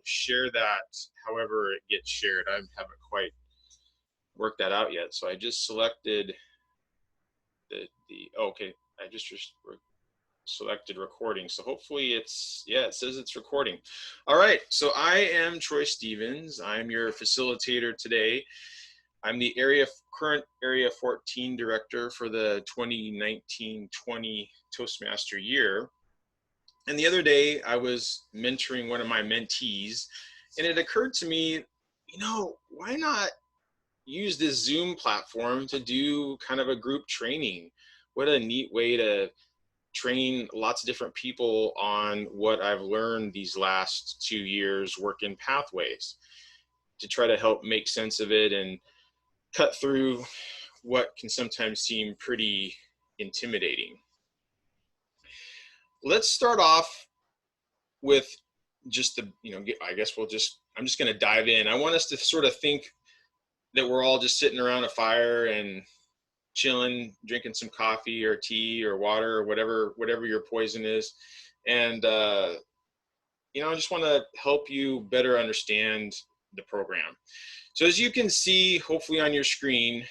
share that however it gets shared. I haven't quite worked that out yet. So I just selected okay, I just selected recording. So hopefully it's, yeah, it says it's recording. All right, so I am Troy Stevens. I'm your facilitator today. I'm the current Area 14 director for the 2019-20 Toastmaster year. And the other day I was mentoring one of my mentees, and it occurred to me, why not use this Zoom platform to do kind of a group training? What a neat way to train lots of different people on what I've learned these last 2 years working pathways, to try to help make sense of it and cut through what can sometimes seem pretty intimidating. Let's start off with just the, I guess I'm just going to dive in. I want us to sort of think that we're all just sitting around a fire and chilling, drinking some coffee or tea or water or whatever your poison is. And, I just want to help you better understand the program. So as you can see, hopefully on your screen,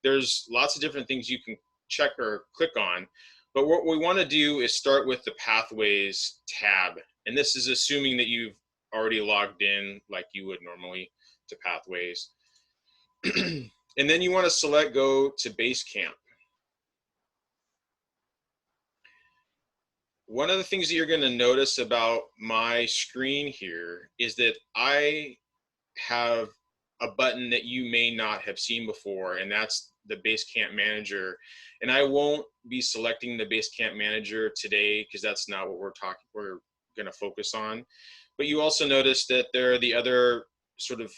there's lots of different things you can check or click on. But what we want to do is start with the Pathways tab. And this is assuming that you've already logged in like you would normally to Pathways. And then you want to go to Basecamp. One of the things that you're going to notice about my screen here is that I have a button that you may not have seen before, and that's the Basecamp Manager. And I won't be selecting the Basecamp Manager today because that's not what we're going to focus on. But you also notice that there are the other sort of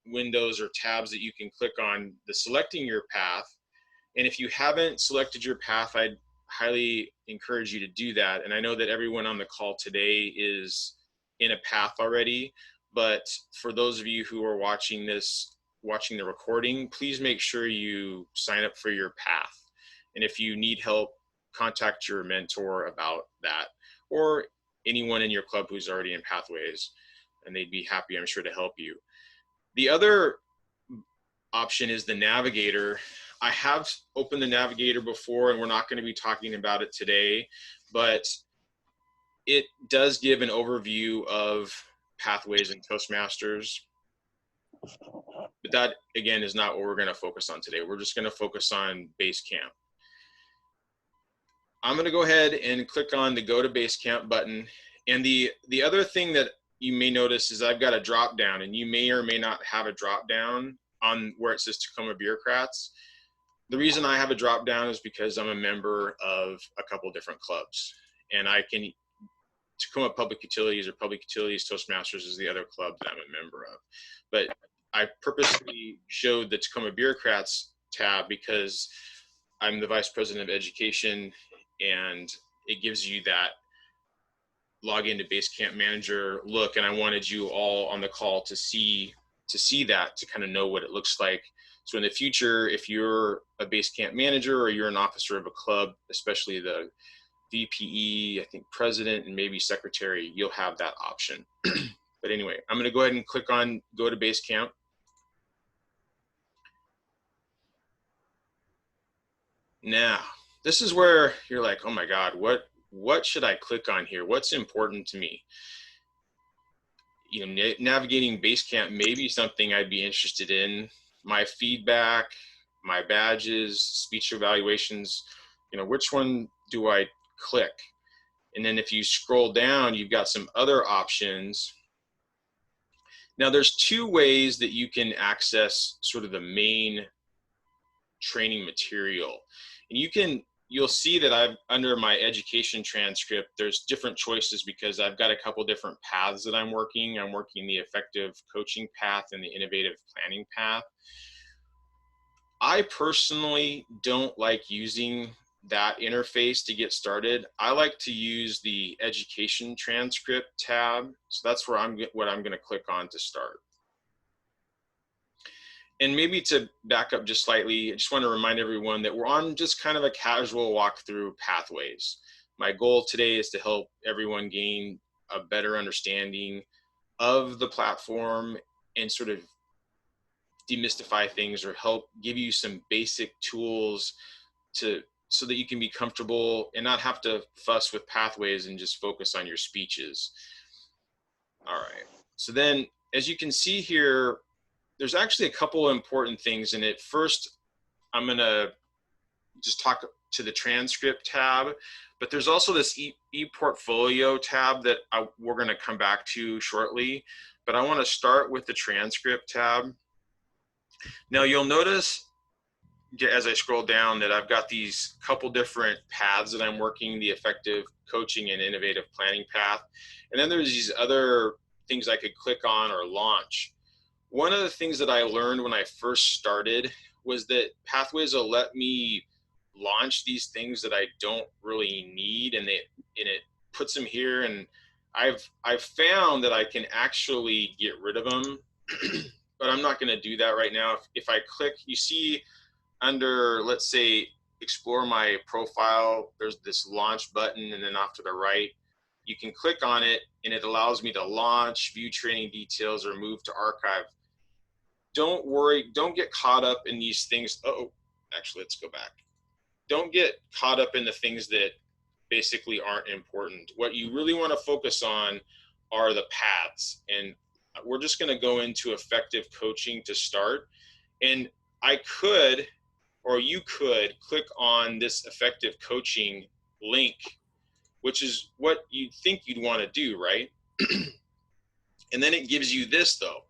windows or tabs that you can click on, the selecting your path. And if you haven't selected your path, I'd highly encourage you to do that. And I know that everyone on the call today is in a path already, but for those of you who are watching the recording, please make sure you sign up for your path. And if you need help, contact your mentor about that, or anyone in your club who's already in Pathways, and they'd be happy, I'm sure, to help you. The other option is the Navigator. I have opened the Navigator before, and we're not going to be talking about it today, but it does give an overview of Pathways and Toastmasters. But that, again, is not what we're going to focus on today. We're just going to focus on Basecamp. I'm going to go ahead and click on the Go to Basecamp button. And the other thing that you may notice is I've got a drop down, and you may or may not have a drop down on where it says Tacoma Bureaucrats. The reason I have a drop down is because I'm a member of a couple different clubs, and Tacoma Public Utilities or Public Utilities Toastmasters is the other club that I'm a member of. But I purposely showed the Tacoma Bureaucrats tab because I'm the Vice President of Education, and it gives you that log into Basecamp Manager look, and I wanted you all on the call to see that, to kind of know what it looks like. So in the future, if you're a Basecamp manager or you're an officer of a club, especially the VPE, I think president and maybe secretary, you'll have that option. But anyway, I'm going to go ahead and click on Go to Basecamp. Now, this is where you're like, oh my God, what should I click on here? What's important to me? Navigating Basecamp may be something I'd be interested in. My feedback, my badges, speech evaluations, which one do I click? And then if you scroll down, you've got some other options. Now there's two ways that you can access sort of the main training material. And you'll see that under my education transcript, there's different choices because I've got a couple different paths that I'm working. I'm working the effective coaching path and the innovative planning path. I personally don't like using that interface to get started. I like to use the education transcript tab. So that's where what I'm going to click on to start. And maybe to back up just slightly, I just want to remind everyone that we're on just kind of a casual walk through Pathways. My goal today is to help everyone gain a better understanding of the platform and sort of demystify things or help give you some basic tools so that you can be comfortable and not have to fuss with pathways and just focus on your speeches. All right. So then, as you can see here, there's actually a couple of important things in it. First, I'm going to just talk to the Transcript tab, but there's also this e-portfolio tab that we're going to come back to shortly. But I want to start with the Transcript tab. Now, you'll notice as I scroll down that I've got these couple different paths that I'm working, the effective coaching and innovative planning path. And then there's these other things I could click on or launch. One of the things that I learned when I first started was that pathways will let me launch these things that I don't really need, and it puts them here, and I've found that I can actually get rid of them, but I'm not going to do that right now. If I click, you see under, let's say, explore my profile, there's this launch button, and then off to the right, you can click on it, and it allows me to launch, view training details, or move to archive. Don't worry, don't get caught up in these things. Oh, actually, let's go back. Don't get caught up in the things that basically aren't important. What you really want to focus on are the paths. And we're just going to go into effective coaching to start. And I could, or you could, click on this effective coaching link, which is what you'd think you'd want to do, right? And then it gives you this, though.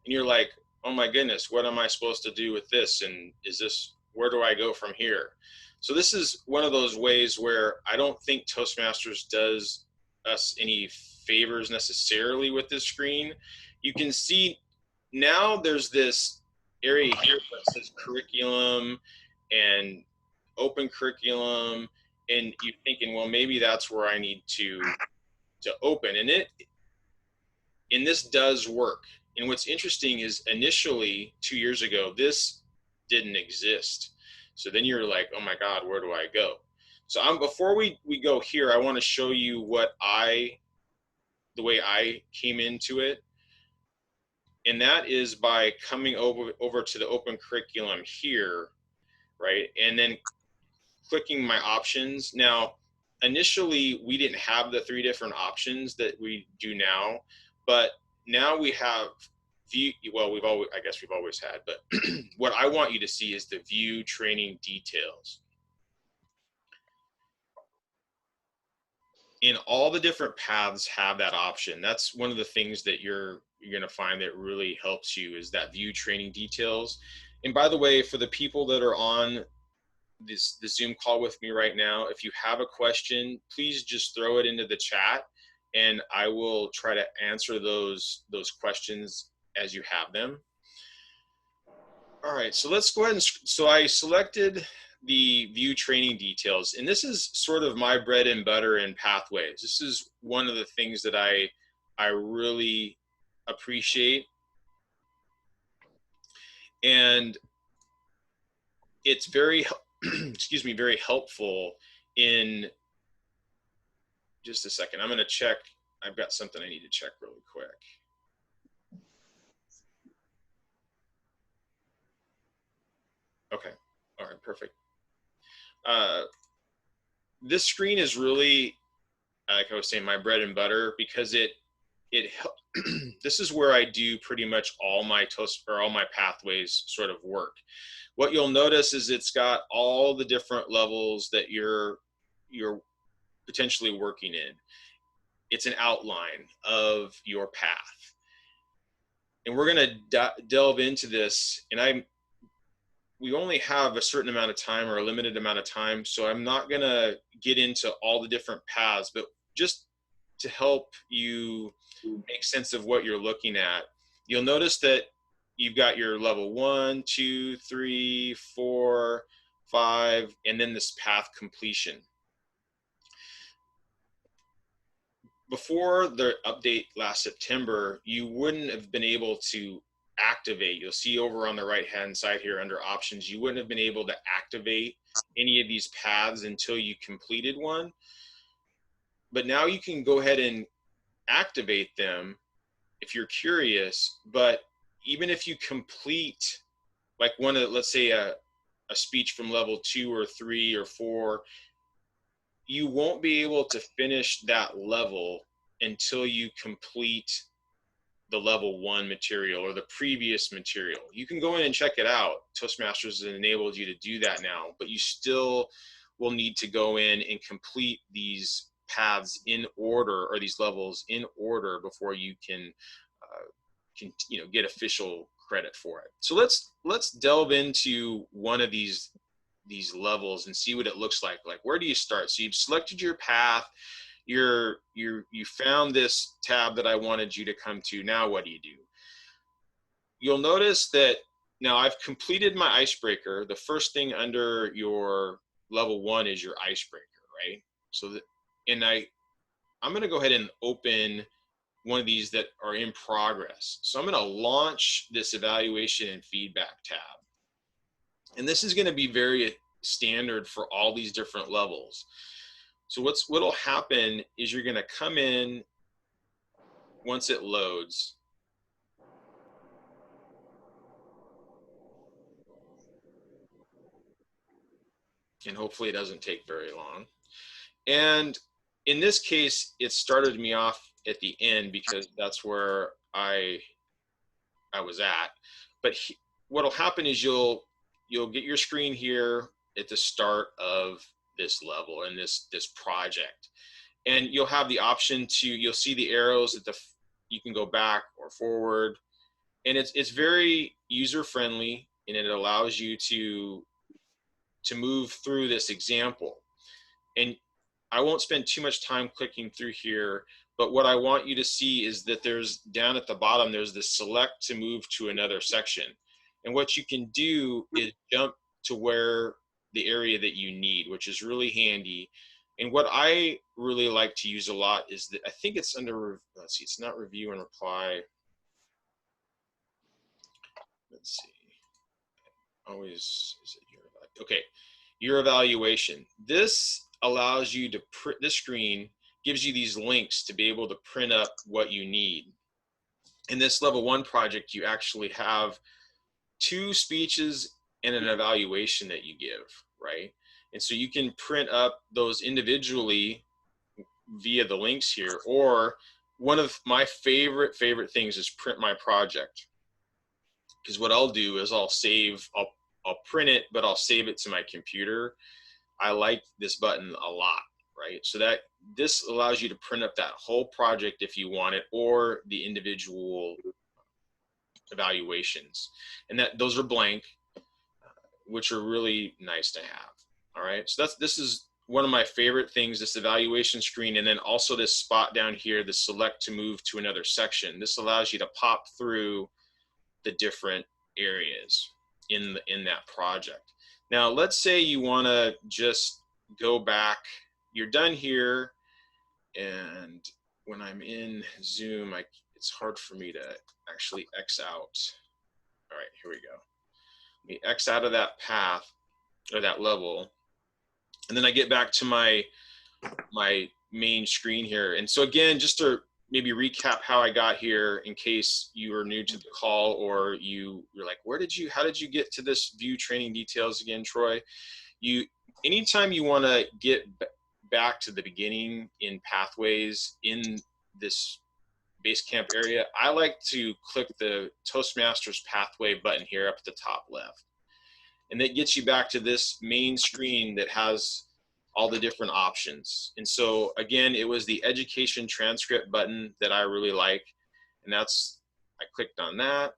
And you're like, oh my goodness, what am I supposed to do with this? And where do I go from here? So this is one of those ways where I don't think Toastmasters does us any favors necessarily with this screen. You can see now there's this area here that says curriculum and open curriculum, and you're thinking, well, maybe that's where I need to open. And this does work. And what's interesting is initially 2 years ago, this didn't exist. So then you're like, oh my God, where do I go? So before we go here, I want to show you the way I came into it. And that is by coming over to the open curriculum here, right? And then clicking my options. Now, initially, we didn't have the 3 different options that we do now, but now we have view. Well, I guess we've always had, but what I want you to see is the view training details. And all the different paths have that option. That's one of the things that you're going to find that really helps you is that view training details. And by the way, for the people that are on the Zoom call with me right now, if you have a question, please just throw it into the chat, and I will try to answer those questions as you have them. All right, so let's go ahead and, so I selected the view training details, and this is sort of my bread and butter in pathways. This is one of the things that I really appreciate, and it's very excuse me, very helpful in just a second. I'm going to check. I've got something I need to check really quick. Okay. All right. Perfect. This screen is really, like I was saying, my bread and butter, because this is where I do pretty much all my pathways sort of work. What you'll notice is it's got all the different levels that you're potentially working in. It's an outline of your path. And we're going to delve into this, and we only have a certain amount of time, or a limited amount of time, so I'm not going to get into all the different paths, but just to help you make sense of what you're looking at, you'll notice that you've got your level 1, 2, 3, 4, 5, and then this path completion. Before the update last September, you wouldn't have been able to activate. You'll see over on the right hand side here under options, you wouldn't have been able to activate any of these paths until you completed one. But now you can go ahead and activate them if you're curious. But even if you complete like one of, let's say a speech from level 2 or 3 or 4, you won't be able to finish that level until you complete the level 1 material or the previous material. You can go in and check it out. Toastmasters has enabled you to do that now, but you still will need to go in and complete these paths in order, or these levels in order, before you can, get official credit for it. So let's delve into one of these levels and see what it looks like. Like, where do you start? So you've selected your path. You found this tab that I wanted you to come to. Now what do? You'll notice that now I've completed my icebreaker. The first thing under your level 1 is your icebreaker, right? So that, and I'm going to go ahead and open one of these that are in progress. So I'm going to launch this evaluation and feedback tab. And this is going to be very standard for all these different levels. So what'll happen is you're going to come in once it loads. And hopefully it doesn't take very long. And in this case, it started me off at the end because that's where I was at. But what'll happen is you'll get your screen here at the start of this level and this project. And you'll have the option you'll see the arrows that you can go back or forward. And it's very user-friendly, and it allows you to move through this example. And I won't spend too much time clicking through here, but what I want you to see is that there's, down at the bottom, there's the select to move to another section. And what you can do is jump to where the area that you need, which is really handy. And what I really like to use a lot is that, I think it's under, let's see, it's not review and reply. Let's see. Always, is it your, okay, your evaluation. This allows you to print, this screen gives you these links to be able to print up what you need. In this level 1 project, you actually have 2 speeches and an evaluation that you give, right? And so you can print up those individually via the links here, or one of my favorite things is print my project. Because what I'll do is I'll print it, but I'll save it to my computer. I like this button a lot, right? So that this allows you to print up that whole project if you want it, or the individual evaluations. And those are blank, which are really nice to have. All right, so this is one of my favorite things, this evaluation screen. And then also this spot down here, the select to move to another section. This allows you to pop through the different areas in that project. Now, let's say you want to just go back. You're done here, and when I'm in Zoom, it's hard for me to actually X out. All right, here we go. Let me X out of that path or that level, and then I get back to my main screen here. And so again, just to maybe recap how I got here, in case you are new to the call, or you're like, how did you get to this view training details again, Troy? Anytime you want to get back to the beginning in pathways in this Basecamp area, I like to click the Toastmasters pathway button here up at the top left. And that gets you back to this main screen that has all the different options. And so again, it was the education transcript button that I really like. And I clicked on that.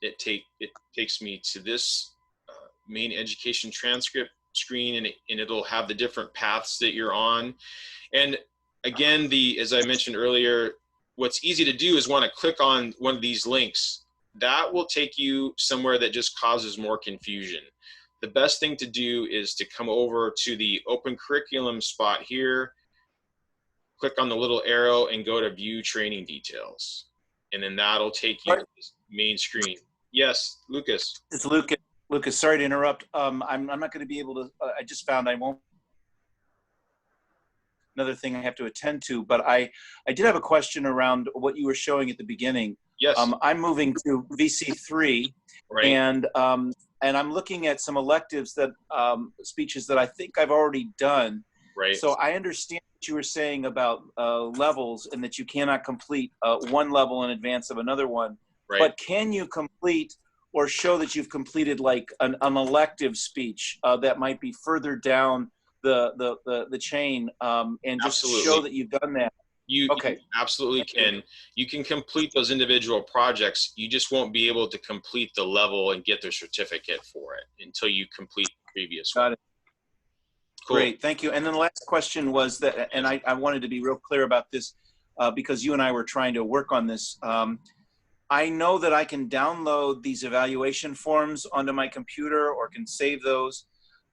It takes me to this main education transcript screen, and it'll have the different paths that you're on. And again, as I mentioned earlier, what's easy to do is want to click on one of these links. That will take you somewhere that just causes more confusion. The best thing to do is to come over to the open curriculum spot here, click on the little arrow, and go to view training details. And then that'll take you to this main screen. Yes, Lucas. It's Lucas. Lucas, sorry to interrupt. I'm not going to be able to, I just found I won't another thing I have to attend to. But I did have a question around what you were showing at the beginning. Yes. I'm moving to VC3, Right. and I'm looking at some electives that speeches that I think I've already done. Right. So I understand what you were saying about levels, and that you cannot complete one level in advance of another one. Right. But can you complete or show that you've completed like an elective speech that might be further down the chain, and just Absolutely. show that you've done that? You absolutely can. You can complete those individual projects. You just won't be able to complete the level and get the certificate for it until you complete the previous one. Got it. Cool. Great, thank you. And then the last question was that, and I wanted to be real clear about this because you and I were trying to work on this. I know that I can download these evaluation forms onto my computer or can save those,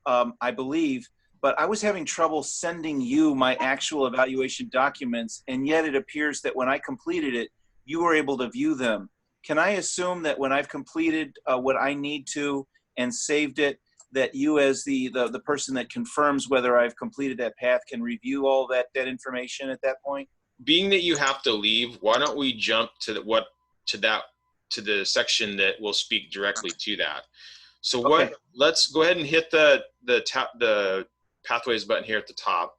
I believe, but I was having trouble sending you my actual evaluation documents, and yet it appears that when I completed it, you were able to view them. Can I assume that when I've completed what I need to and saved it, that you as the person that confirms whether I've completed that path can review all that information at that point? Being that you have to leave, why don't we jump to the section that will speak directly to that. So let's go ahead and hit the pathways button here at the top.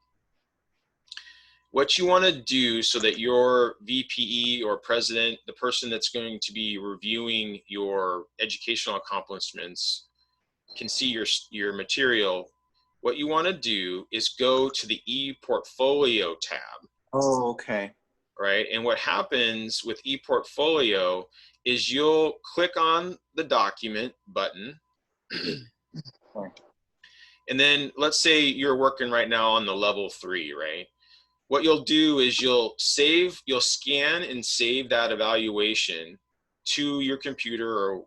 What you want to do so that your VPE or president, the person that's going to be reviewing your educational accomplishments, can see your material, what you want to do is go to the ePortfolio tab. Oh, okay. Right, and what happens with ePortfolio is you'll click on the document button, and then let's say you're working right now on the level 3, right? What you'll do is you'll scan and save that evaluation to your computer or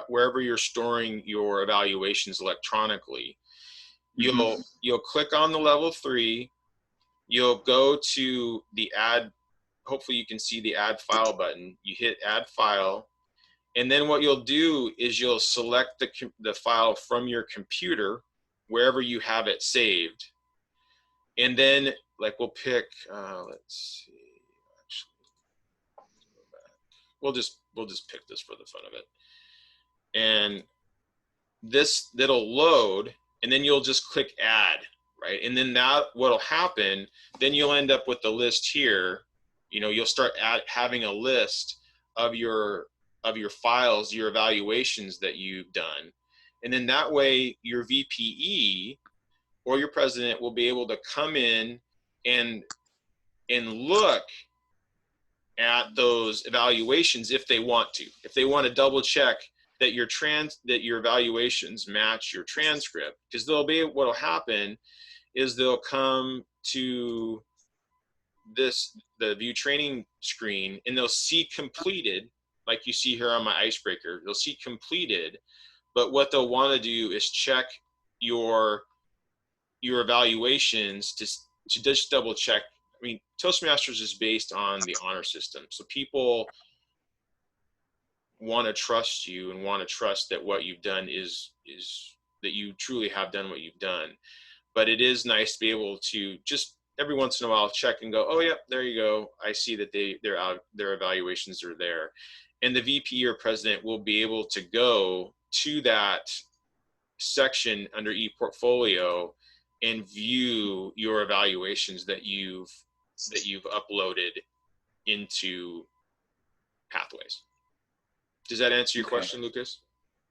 wherever you're storing your evaluations electronically. You'll click on the level 3, you'll go to the add, hopefully you can see the add file button. You hit add file, and then what you'll do is you'll select the file from your computer wherever you have it saved, and then like we'll pick let's see, actually we'll just pick this for the fun of it, and that'll load, and then you'll just click add, right? And then what'll happen, then you'll end up with the list here. You know, you'll start having a list of your files, your evaluations that you've done. And then that way your VPE or your president will be able to come in and look at those evaluations if they want to. If they want to double check that your evaluations match your transcript, because what'll happen is they'll come to the view training screen, and they'll see completed, like you see here on my icebreaker. They'll see completed, but what they'll want to do is check your evaluations to just double check. I mean, Toastmasters is based on the honor system, so people want to trust you and want to trust that what you've done is that you truly have done what you've done. But it is nice to be able to just every once in a while check and go, oh yeah, there you go, I see that their evaluations are there. And the VP or president will be able to go to that section under ePortfolio and view your evaluations that you've uploaded into Pathways. Does that answer your question, Lucas?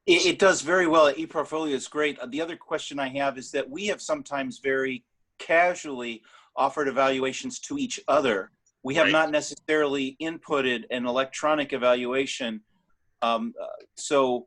It does very well. ePortfolio is great. The other question I have is that we have sometimes very casually offered evaluations to each other. We have not necessarily inputted an electronic evaluation. So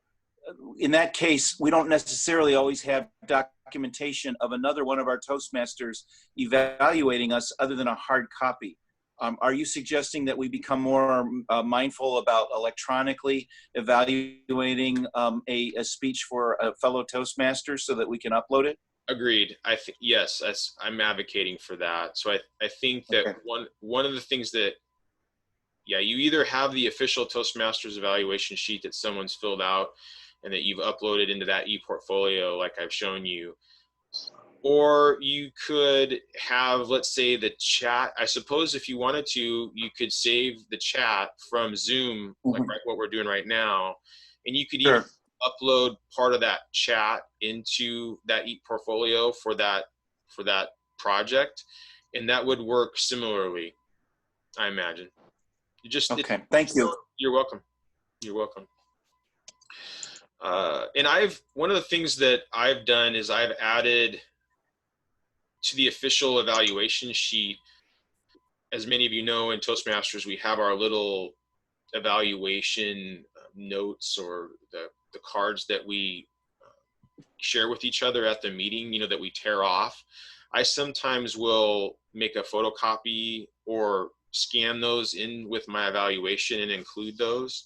in that case, we don't necessarily always have documentation of another one of our Toastmasters evaluating us other than a hard copy. Are you suggesting that we become more mindful about electronically evaluating a speech for a fellow Toastmaster so that we can upload it? Agreed. Yes, I'm advocating for that. So I think that one of the things that, yeah, you either have the official Toastmasters evaluation sheet that someone's filled out and that you've uploaded into that ePortfolio like I've shown you, Or you could have, let's say, the chat. I suppose if you wanted to, you could save the chat from Zoom, like what we're doing right now, and you could even upload part of that chat into that ePortfolio for that project, and that would work similarly, I imagine. You just okay. Thank you. You're welcome. You're welcome. And one of the things that I've done is I've added to the official evaluation sheet. As many of you know, in Toastmasters, we have our little evaluation notes, or the cards that we share with each other at the meeting, you know, that we tear off. I sometimes will make a photocopy or scan those in with my evaluation and include those,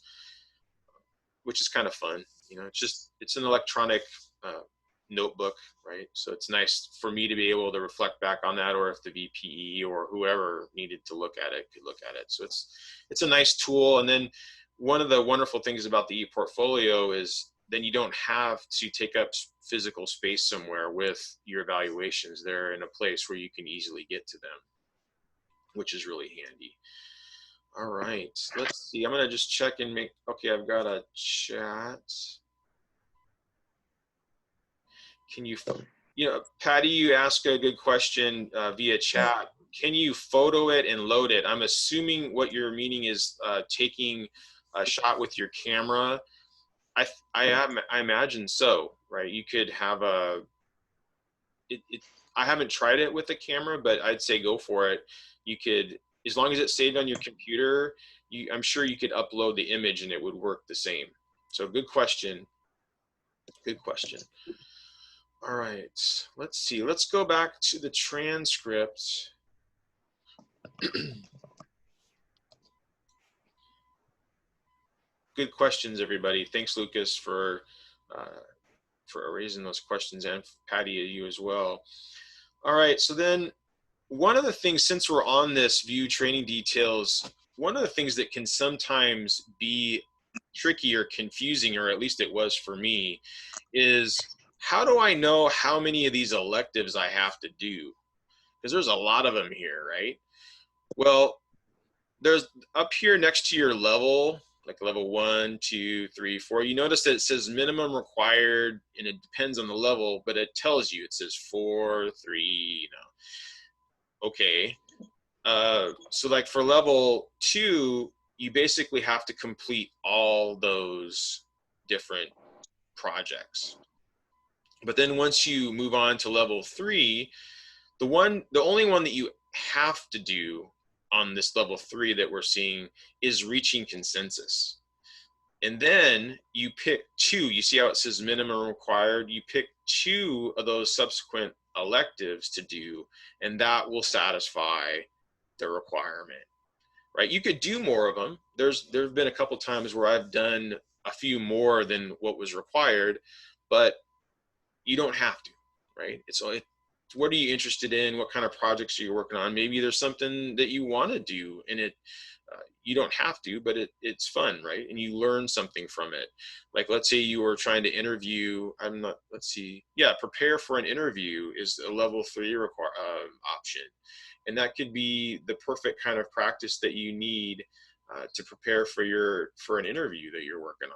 which is kind of fun. You know, it's an electronic notebook, right? So it's nice for me to be able to reflect back on that, or if the VPE or whoever needed to look at it could look at it. So it's a nice tool. And then one of the wonderful things about the ePortfolio is then you don't have to take up physical space somewhere with your evaluations. They're in a place where you can easily get to them, which is really handy. All right, let's see. I'm gonna just check and make, okay, I've got a chat. Can you, Patty, you asked a good question via chat. Can you photo it and load it? I'm assuming what you're meaning is taking a shot with your camera. I imagine so, right? You could have I haven't tried it with the camera, but I'd say go for it. You could, as long as it's saved on your computer, I'm sure you could upload the image and it would work the same. So good question. Good question. All right, let's see. Let's go back to the transcript. Good questions, everybody. Thanks, Lucas, for raising those questions, and Patty, you as well. All right, so then one of the things, since we're on this view training details, one of the things that can sometimes be tricky or confusing, or at least it was for me, is how do I know how many of these electives I have to do? Because there's a lot of them here, right? Well, there's up here next to your level, like level 1, 2, 3, 4, you notice that it says minimum required, and it depends on the level, but it tells you, it says 4, 3, you know. Okay. So like for level 2, you basically have to complete all those different projects. But then once you move on to level 3, the only one that you have to do on this level 3 that we're seeing is reaching consensus. And then you pick 2. You see how it says minimum required? You pick 2 of those subsequent electives to do, and that will satisfy the requirement, right? You could do more of them. There have been a couple times where I've done a few more than what was required, but you don't have to, right? What are you interested in? What kind of projects are you working on? Maybe there's something that you want to do, and you don't have to, but it's fun, right? And you learn something from it. Like, let's say you were trying to interview, prepare for an interview is a level 3 option. And that could be the perfect kind of practice that you need to prepare for an interview that you're working on.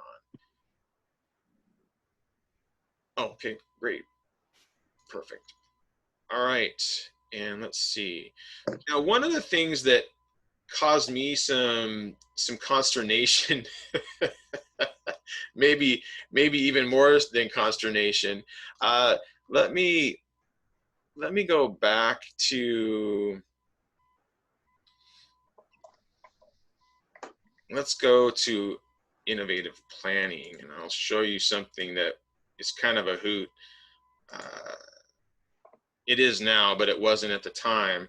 Oh, okay, great. Perfect. All right, and let's see. Now, one of the things that caused me some consternation, maybe even more than consternation. Let me go back to. Let's go to innovative planning, and I'll show you something that is kind of a hoot. It is now, but it wasn't at the time.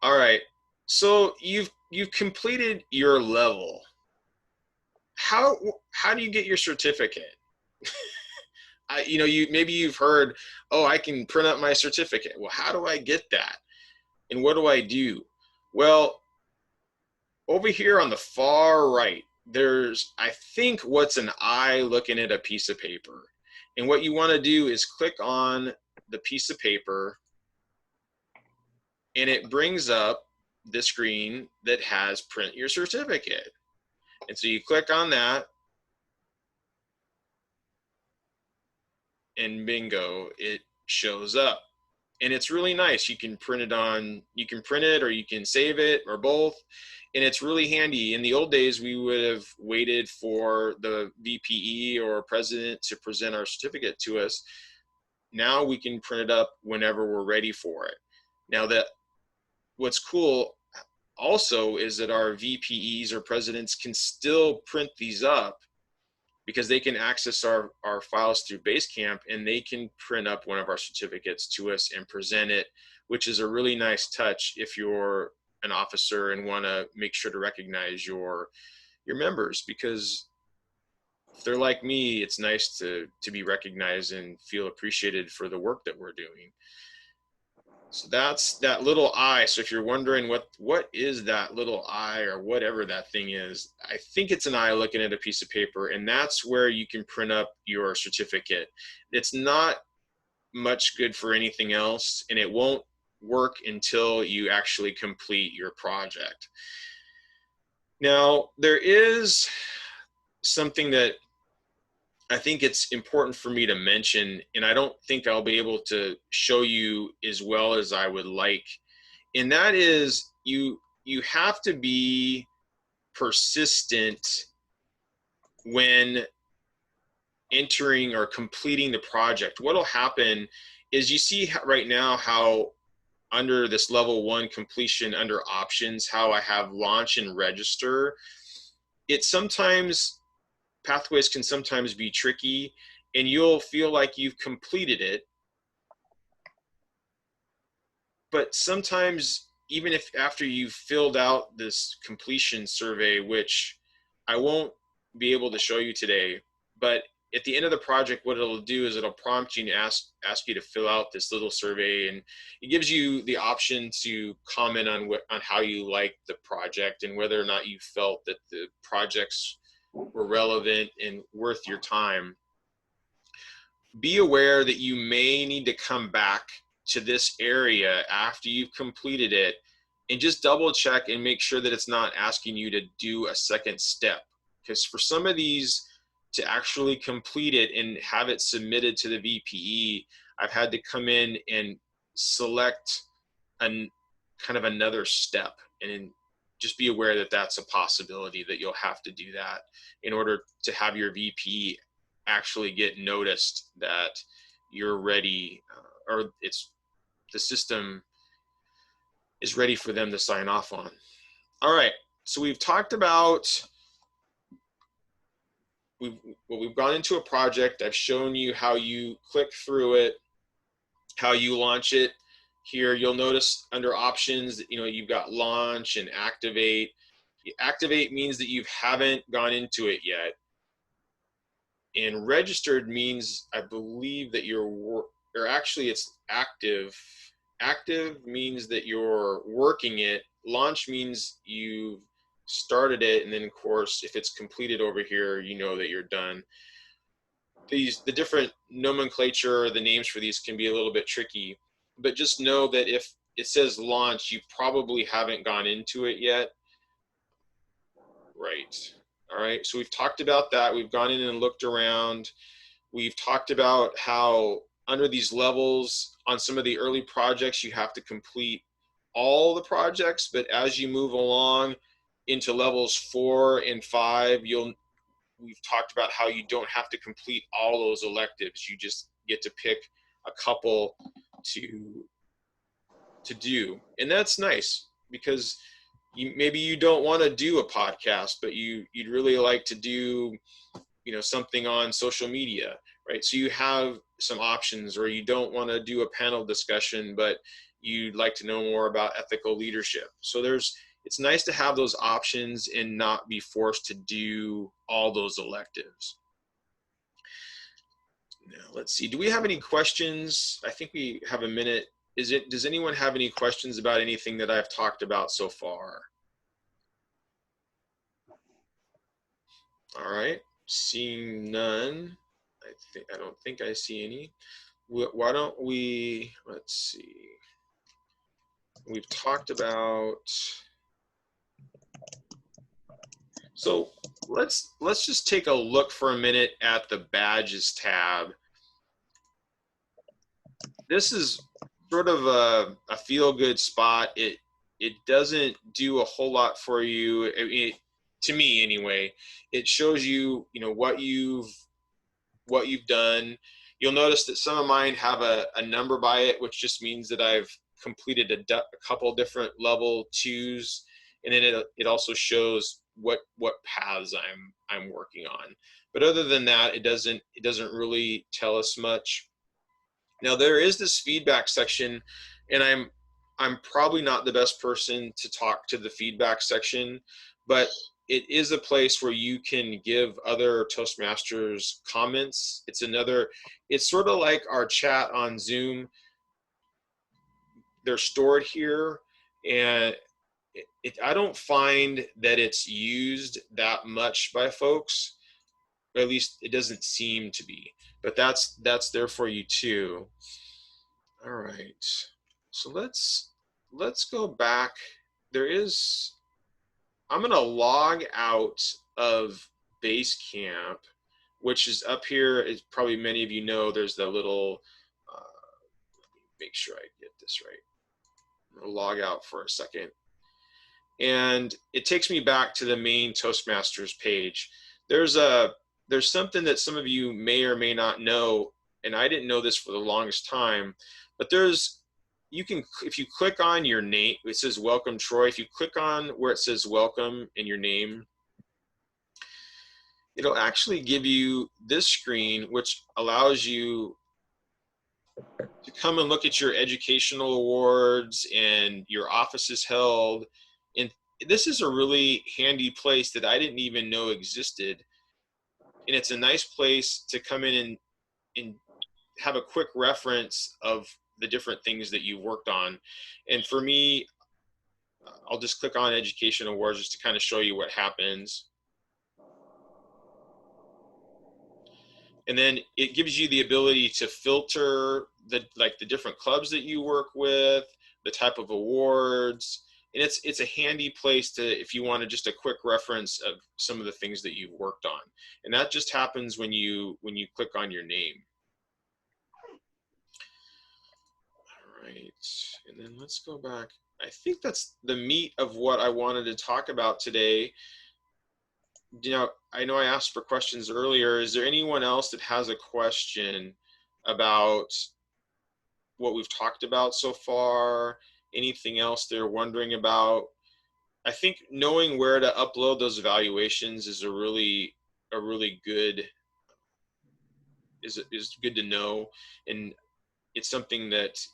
All right, so you've completed your level. How do you get your certificate? Maybe you've heard, oh, I can print out my certificate. Well, how do I get that? And what do I do? Well, over here on the far right, there's, I think, what's an eye looking at a piece of paper. And what you want to do is click on the piece of paper, and it brings up the screen that has print your certificate. And so you click on that, and bingo, it shows up. And it's really nice. You can print it or you can save it, or both. And it's really handy. In the old days, we would have waited for the VPE or president to present our certificate to us. Now we can print it up whenever we're ready for it. Now, what's cool also is that our VPEs or presidents can still print these up, because they can access our files through Basecamp, and they can print up one of our certificates to us and present it, which is a really nice touch if you're an officer and want to make sure to recognize your members, because if they're like me, it's nice to be recognized and feel appreciated for the work that we're doing. So that's that little I. So if you're wondering what is that little I, or whatever that thing is, I think it's an I looking at a piece of paper, and that's where you can print up your certificate. It's not much good for anything else, and it won't work until you actually complete your project. Now, there is something that I think it's important for me to mention, and I don't think I'll be able to show you as well as I would like. And that is, you have to be persistent when entering or completing the project. What'll happen is, you see right now how under this level 1 completion, under options, how I have launch and register. Pathways can sometimes be tricky, and you'll feel like you've completed it. But sometimes, even if after you've filled out this completion survey, which I won't be able to show you today, but at the end of the project, what it'll do is it'll prompt you and ask you to fill out this little survey, and it gives you the option to comment on how you like the project and whether or not you felt that the projects were relevant and worth your time. Be aware that you may need to come back to this area after you've completed it, and just double check and make sure that it's not asking you to do a second step. Because for some of these, to actually complete it and have it submitted to the VPE, I've had to come in and select kind of another step, and just be aware that that's a possibility, that you'll have to do that in order to have your VP actually get noticed that you're ready, or the system is ready for them to sign off on. All right, so we've talked about, we've gone into a project. I've shown you how you click through it, how you launch it. Here, you'll notice under options, you've got launch and activate. Activate means that you haven't gone into it yet. And registered means, I believe, that or actually it's active. Active means that you're working it. Launch means you've started it. And then, of course, if it's completed over here, you know that you're done. The different nomenclature, the names for these can be a little bit tricky, but just know that if it says launch, you probably haven't gone into it yet. Right. All right. So we've talked about that. We've gone in and looked around. We've talked about how under these levels on some of the early projects, you have to complete all the projects, but as you move along into levels 4 and 5, we've talked about how you don't have to complete all those electives. You just get to pick a couple to do. And that's nice, because maybe you don't want to do a podcast, but you'd really like to do, something on social media, right? So you have some options. Or you don't want to do a panel discussion, but you'd like to know more about ethical leadership. So it's nice to have those options and not be forced to do all those electives. Now, let's see. Do we have any questions? I think we have a minute. Does anyone have any questions about anything that I've talked about so far? All right. Seeing none. I don't think I see any. why don't we, let's see, we've talked about, so let's just take a look for a minute at the badges tab. This is sort of a feel-good spot. It doesn't do a whole lot for you. To me anyway. It shows you, what you've done. You'll notice that some of mine have a number by it, which just means that I've completed a couple different level 2s, and then it also shows what paths I'm working on. But other than that, it doesn't really tell us much. Now there is this feedback section, and I'm probably not the best person to talk to the feedback section, but it is a place where you can give other Toastmasters comments. It's sort of like our chat on Zoom. They're stored here, and I don't find that it's used that much by folks, or at least it doesn't seem to be, but that's there for you too. All right, so let's go back. I'm gonna log out of Basecamp, which is up here. As probably many of you know, there's the little, let me make sure I get this right. I'm gonna log out for a second. And it takes me back to the main Toastmasters page. There's something that some of you may or may not know, and I didn't know this for the longest time, but if you click on your name, it says welcome Troy. If you click on where it says welcome in your name, it'll actually give you this screen, which allows you to come and look at your educational awards and your offices held. And this is a really handy place that I didn't even know existed. And it's a nice place to come in and have a quick reference of the different things that you've worked on. And for me, I'll just click on Education Awards just to kind of show you what happens. And then it gives you the ability to filter the different clubs that you work with, the type of awards. And it's a handy place to, if you want just a quick reference of some of the things that you've worked on. And that just happens when you click on your name. All right, and then let's go back. I think that's the meat of what I wanted to talk about today. I know I asked for questions earlier. Is there anyone else that has a question about what we've talked about so far? Anything else they're wondering about? I think knowing where to upload those evaluations is is good to know, and it's something that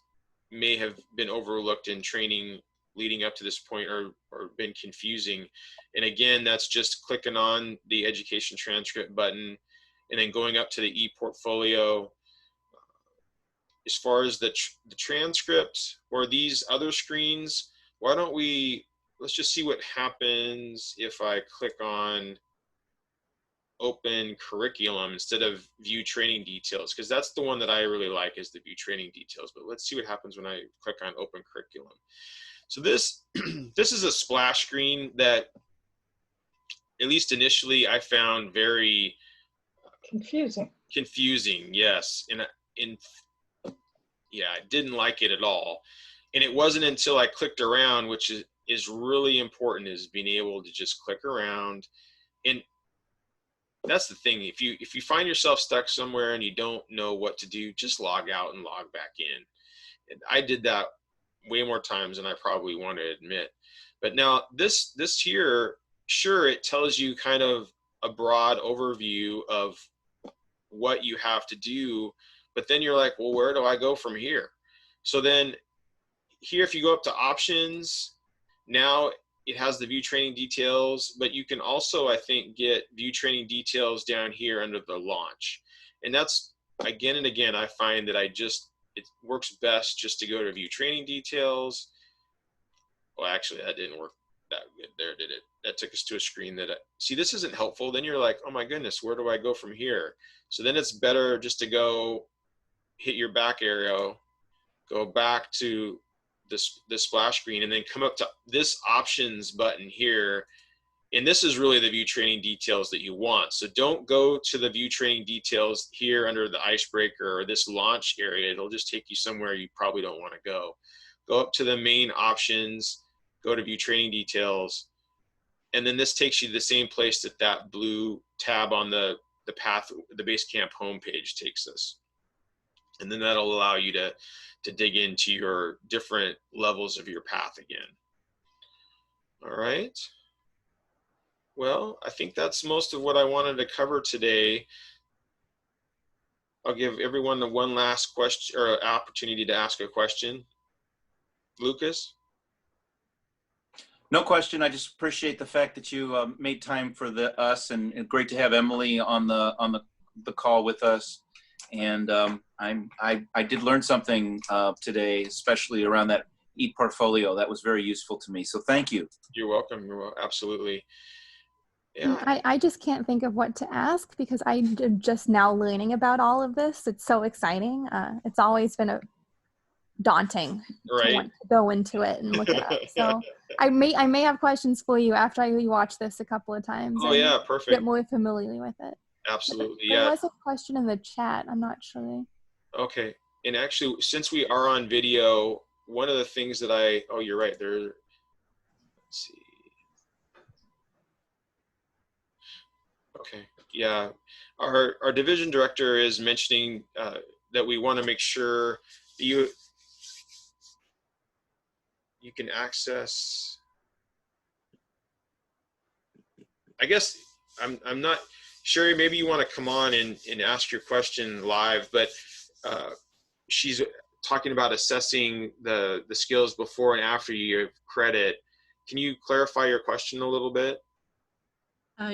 may have been overlooked in training leading up to this point, or been confusing. And again, that's just clicking on the education transcript button and then going up to the ePortfolio. As far as the transcript or these other screens, let's just see what happens if I click on open curriculum instead of view training details, because that's the one that I really like, is the view training details. But let's see what happens when I click on open curriculum. So this is a splash screen that, at least initially, I found very confusing. Yes, and yeah, I didn't like it at all. And it wasn't until I clicked around, which is really important, is being able to just click around. And that's the thing. If you find yourself stuck somewhere and you don't know what to do, just log out and log back in. And I did that way more times than I probably want to admit. But now this here, sure, it tells you kind of a broad overview of what you have to do, but then you're like, well, where do I go from here? So then here, if you go up to options, now it has the view training details, but you can also, I think, get view training details down here under the launch. And that's, again and again, I find that it works best just to go to view training details. Well, actually, that didn't work that good there, did it? That took us to a screen that, see, this isn't helpful. Then you're like, oh my goodness, where do I go from here? So then it's better just to go hit your back arrow, go back to the splash screen, and then come up to this options button here. And this is really the view training details that you want. So don't go to the view training details here under the icebreaker or this launch area. It'll just take you somewhere you probably don't want to go. Go up to the main options, go to view training details, and then this takes you to the same place that that blue tab on the path, the Basecamp homepage takes us. And then that'll allow you to dig into your different levels of your path again. All right. Well, I think that's most of what I wanted to cover today. I'll give everyone the one last question or opportunity to ask a question. Lucas? No question. I just appreciate the fact that you made time for us, and great to have Emily on the call with us. And I did learn something today, especially around that e-portfolio. That was very useful to me. So thank you. You're welcome. You're welcome. Absolutely. Yeah. I just can't think of what to ask because I'm just now learning about all of this. It's so exciting. It's always been daunting to want to go into it and look it up. So I may have questions for you after I rewatch this a couple of times. Oh yeah, perfect. Get more familiar with it. Absolutely. There was a question in the chat. I'm not sure. Okay. And actually, since we are on video, one of the things that oh, you're right. Let's see. Okay. Yeah. Our division director is mentioning that we want to make sure that you can access. I guess I'm not. Sherry, maybe you want to come on and ask your question live, but she's talking about assessing the skills before and after you give credit. Can you clarify your question a little bit?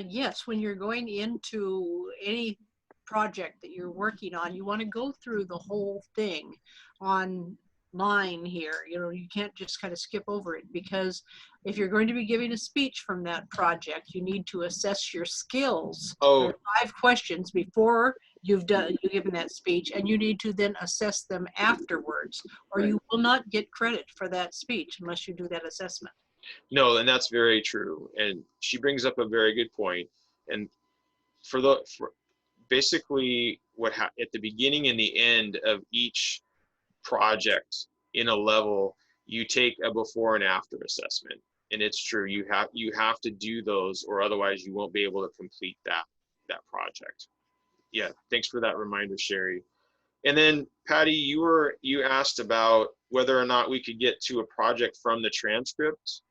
Yes, when you're going into any project that you're working on, you want to go through the whole thing online here. You know, you can't just kind of skip over it, because if you're going to be giving a speech from that project, you need to assess your skills. Oh. There are 5 questions before you've given that speech, and you need to then assess them afterwards, or you will not get credit for that speech unless you do that assessment. No, and that's very true. And she brings up a very good point. And for basically at the beginning and the end of each project in a level, you take a before and after assessment. And it's true, you have to do those, or otherwise you won't be able to complete that project. Yeah, thanks for that reminder, Sherry. And then Patty, you asked about whether or not we could get to a project from the transcript.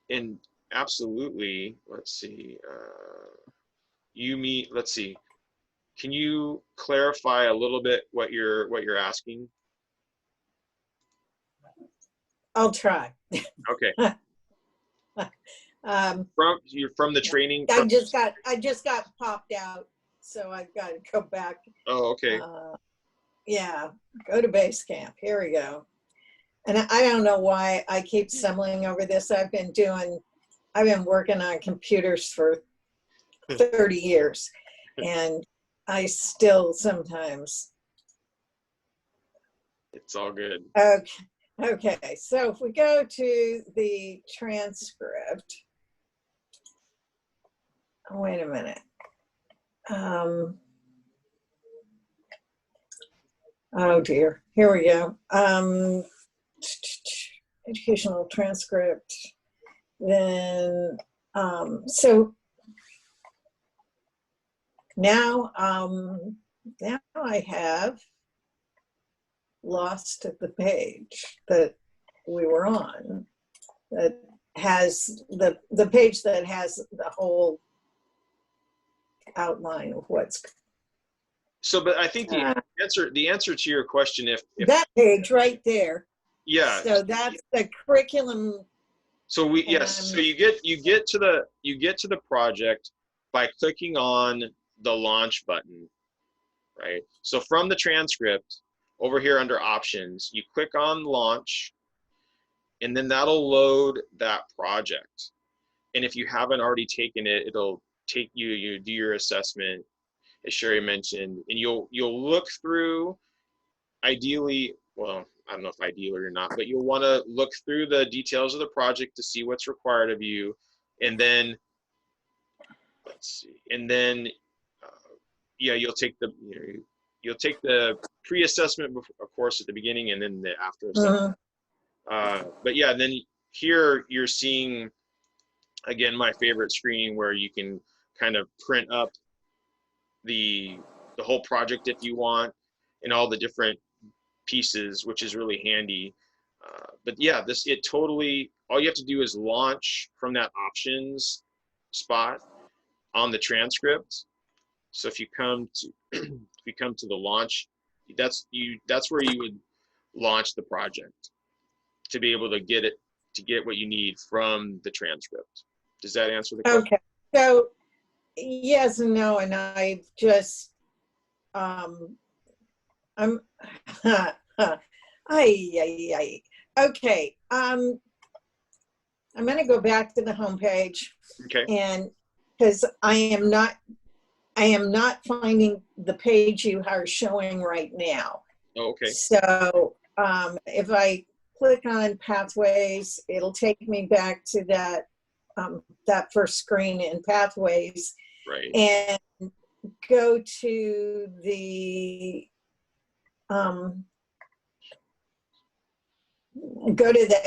And absolutely, let's see. Let's see. Can you clarify a little bit what you're asking? I'll try. Okay. You're from the training. I just got popped out, so I've got to go back. Oh, okay. Yeah, go to Basecamp. Here we go. And I don't know why I keep stumbling over this. I've been working on computers for 30 years, and I still sometimes. It's all good. Okay. So if we go to the transcript, wait a minute. Oh dear. Here we go. Educational transcript. Then so now I have lost the page that we were on, that has the page that has the whole outline of what's. So, but I think the answer to your question, if that page right there. Yeah. So that's the curriculum. So so you get to the project by clicking on the launch button, right? So from the transcript over here under options, you click on launch, and then that'll load that project. And if you haven't already taken it, it'll take you do your assessment. as Sherry mentioned, and you'll look through, ideally, well, I don't know if ideally or not, but you'll want to look through the details of the project to see what's required of you, and then let's see, and then yeah, you'll take the pre-assessment, of course, at the beginning, and then the after assessment. But yeah, then here you're seeing, again, my favorite screen where you can kind of print up the whole project if you want, and all the different pieces, which is really handy. But yeah, all you have to do is launch from that options spot on the transcript. So if you come to the launch, that's where you would launch the project to be able to get what you need from the transcript. Does that answer the question? Okay. So yes and no, and I've just I'm okay. I'm going to go back to the homepage. Okay. And because I am not finding the page you are showing right now. Oh, okay. So if I click on pathways, it'll take me back to that first screen in pathways. Right. And go to the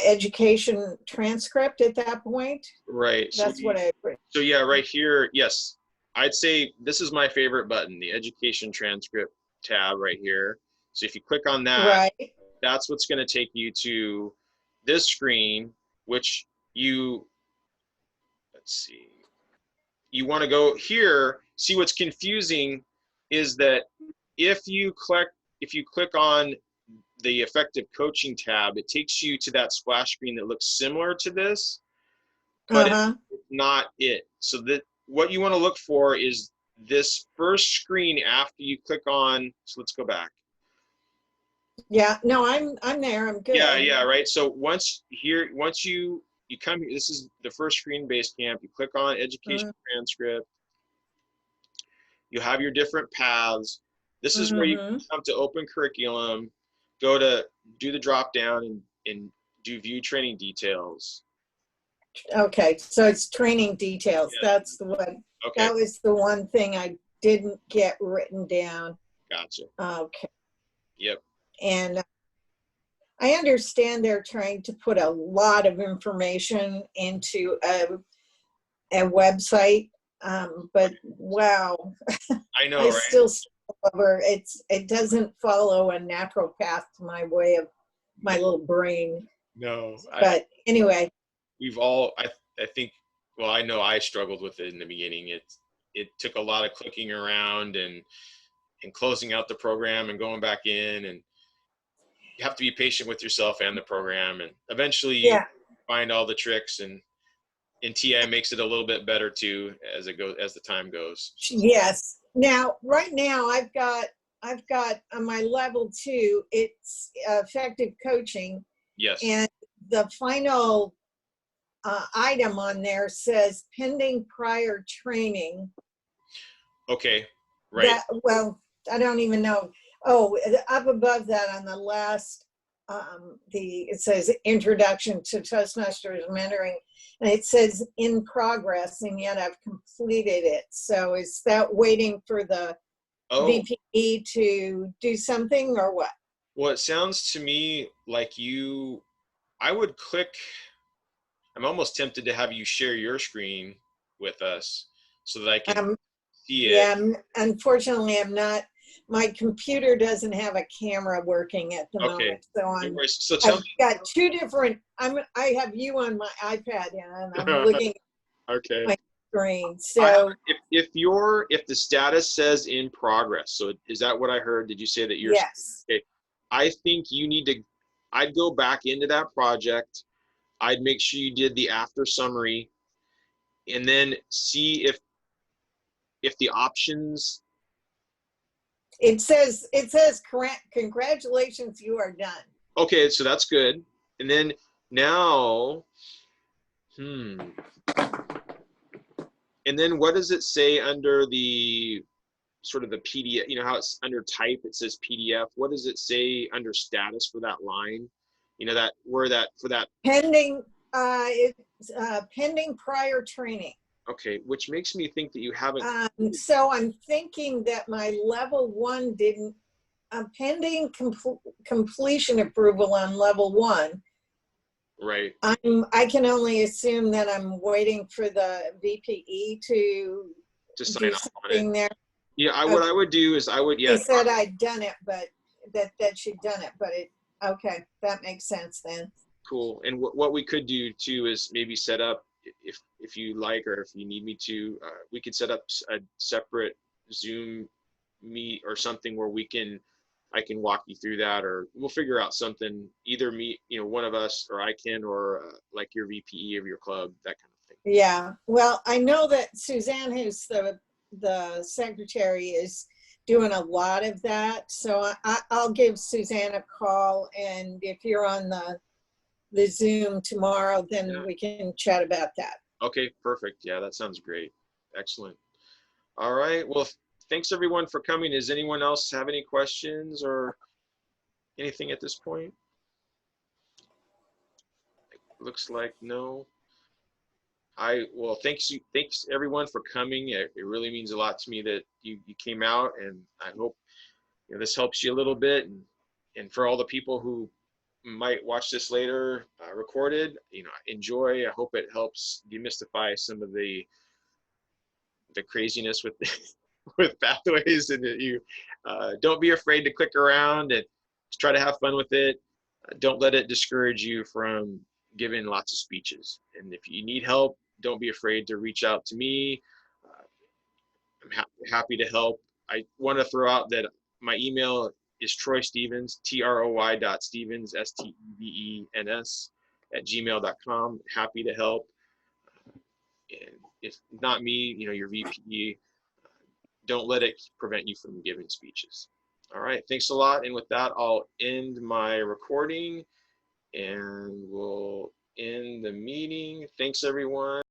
education transcript at that point. Right. That's what I. So yeah, right here, yes. I'd say this is my favorite button, the education transcript tab right here. So if you click on that, right, that's what's going to take you to this screen, which let's see, you want to go here. See, what's confusing is that if you click on the effective coaching tab, it takes you to that splash screen that looks similar to this, but it's not it. So that what you want to look for is this first screen after you click on. So let's go back. Yeah, no, I'm there. I'm good. Yeah, right. So once you come here, this is the first screen, Basecamp. You click on education transcript. You have your different paths. This is where you come to open curriculum, go to do the drop down and do view training details. Okay, so it's training details. Yeah. That's the one. Okay. That was the one thing I didn't get written down. Gotcha. Okay. Yep. And I understand they're trying to put a lot of information into a website, but wow. I know, I right? still over it doesn't follow a natural path to my way of my little brain. No. But anyway. We've all, I think, well, I know I struggled with it in the beginning. It took a lot of clicking around and closing out the program and going back in, and you have to be patient with yourself and the program, and eventually you find all the tricks, and TI makes it a little bit better too as the time goes. Yes. Now, right now I've got on my level 2, it's effective coaching. Yes. And the final item on there says pending prior training. Okay, right. Well, I don't even know. Oh, up above that on the last, it says introduction to Toastmasters mentoring, and it says in progress, and yet I've completed it. So is that waiting for the VPE to do something or what? Well, it sounds to me like I would click. I'm almost tempted to have you share your screen with us so that I can see it. Yeah, unfortunately, I'm not. My computer doesn't have a camera working at the moment, so I've got 2 different. I have you on my iPad, and I'm looking at my screen. So if the status says in progress, so is that what I heard? Did you say that you're? Yes. Okay. I think you need to. I'd go back into that project. I'd make sure you did the after summary, and then see if the options. It says congratulations, you are done. Okay, so that's good. And then now, and then what does it say under the sort of the PDF, you know how it's under type, it says PDF. What does it say under status for that line? You know, that where that for that pending, it's pending prior training. Okay, which makes me think that you haven't. So I'm thinking that my level 1 didn't, pending completion approval on level 1. Right. I can only assume that I'm waiting for the VPE to sign off on it. There. Yeah, what I would do is He said I'd done it, but that she'd done it, but okay, that makes sense then. Cool. And what we could do too is maybe set up, if you like, or if you need me to, we could set up a separate Zoom meet or something where I can walk you through that, or we'll figure out something, either me, one of us, or I can, or like your VPE of your club, that kind of thing. Yeah, well, I know that Suzanne, who's the secretary, is doing a lot of that. So I'll give Suzanne a call, and if you're on the Zoom tomorrow, then we can chat about that. Okay, perfect. Yeah, that sounds great. Excellent. All right. Well, thanks everyone for coming. Does anyone else have any questions or anything at this point? Looks like no. Well, thanks everyone for coming. It really means a lot to me that you came out, and I hope this helps you a little bit. And for all the people who might watch this later recorded, enjoy. I hope it helps demystify some of the craziness with with pathways, and that you don't be afraid to click around and try to have fun with it. Don't let it discourage you from giving lots of speeches. And if you need help, don't be afraid to reach out to me. I'm happy to help. I want to throw out that my email is Troy Stevens, TROY.Stevens, STEVENS @gmail.com. Happy to help. And if not me, your VP, don't let it prevent you from giving speeches. All right, thanks a lot. And with that, I'll end my recording, and we'll end the meeting. Thanks, everyone.